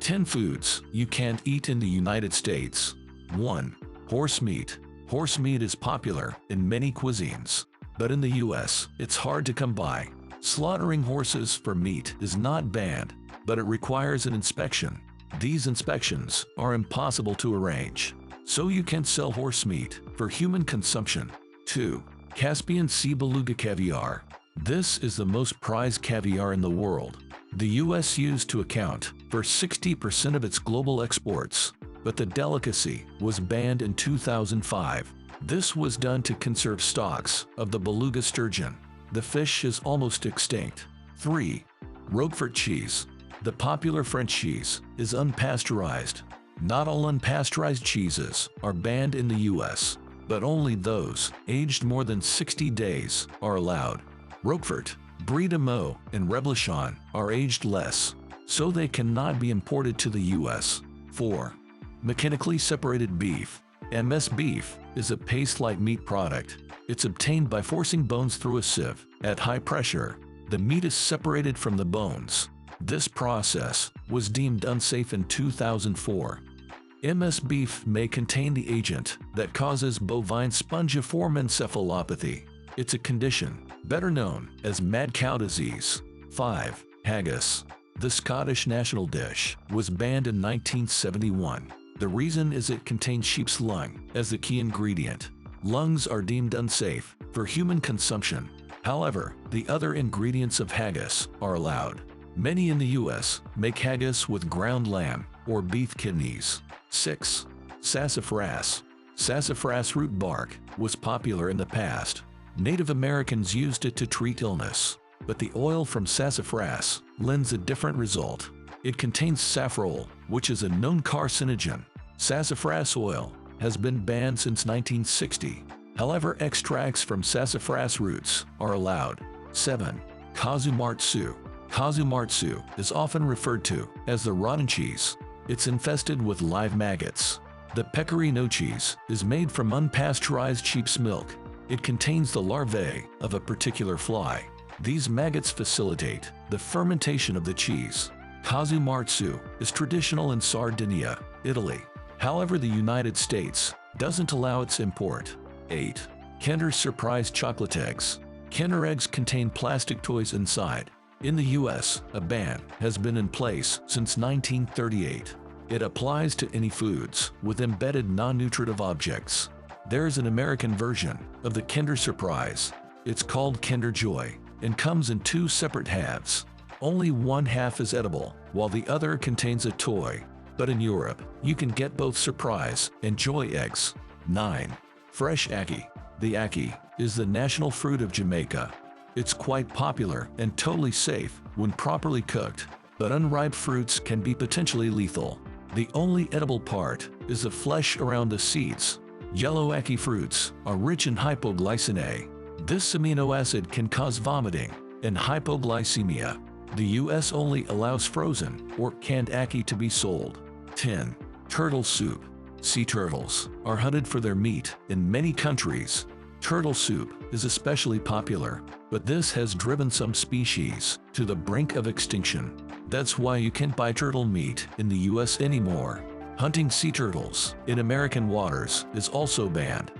10 foods you can't eat in the United States. 1. Horse meat. Horse meat is popular in many cuisines, but in the US, it's hard to come by. Slaughtering horses for meat is not banned, but it requires an inspection. These inspections are impossible to arrange, so you can't sell horse meat for human consumption. 2. Caspian Sea beluga caviar. This is the most prized caviar in the world. The US used to account for 60% of its global exports, but the delicacy was banned in 2005. This was done to conserve stocks of the beluga sturgeon. The fish is almost extinct. 3. Roquefort cheese. The popular French cheese is unpasteurized. Not all unpasteurized cheeses are banned in the US, but only those aged more than 60 days are allowed. Roquefort, Brie de Meaux, and Reblochon are aged less, so they cannot be imported to the US. 4. Mechanically separated beef. MS beef is a paste-like meat product. It's obtained by forcing bones through a sieve. At high pressure, the meat is separated from the bones. This process was deemed unsafe in 2004. MS beef may contain the agent that causes bovine spongiform encephalopathy. It's a condition better known as mad cow disease. 5. Haggis. The Scottish national dish was banned in 1971. The reason is it contains sheep's lung as the key ingredient. Lungs are deemed unsafe for human consumption. However, the other ingredients of haggis are allowed. Many in the US make haggis with ground lamb or beef kidneys. 6. Sassafras. Sassafras root bark was popular in the past. Native Americans used it to treat illness, but the oil from sassafras lends a different result. It contains safrole, which is a known carcinogen. Sassafras oil has been banned since 1960. However, extracts from sassafras roots are allowed. 7. Kazumartsu. Kazumartsu is often referred to as the rotten cheese. It's infested with live maggots. The pecorino cheese is made from unpasteurized sheep's milk. It contains the larvae of a particular fly. These maggots facilitate the fermentation of the cheese. Kazumartsu is traditional in Sardinia, Italy. However, the United States doesn't allow its import. 8. Kinder Surprise chocolate eggs. Kinder eggs contain plastic toys inside. In the US, a ban has been in place since 1938. It applies to any foods with embedded non-nutritive objects. There's an American version of the Kinder Surprise. It's called Kinder Joy and comes in 2 separate halves. Only one half is edible, while the other contains a toy. But in Europe, you can get both Surprise and Joy eggs. 9. Fresh ackee. The ackee is the national fruit of Jamaica. It's quite popular and totally safe when properly cooked, but unripe fruits can be potentially lethal. The only edible part is the flesh around the seeds. Yellow ackee fruits are rich in hypoglycin A. This amino acid can cause vomiting and hypoglycemia. The US only allows frozen or canned ackee to be sold. 10. Turtle soup. Sea turtles are hunted for their meat in many countries. Turtle soup is especially popular, but this has driven some species to the brink of extinction. That's why you can't buy turtle meat in the US anymore. Hunting sea turtles in American waters is also banned.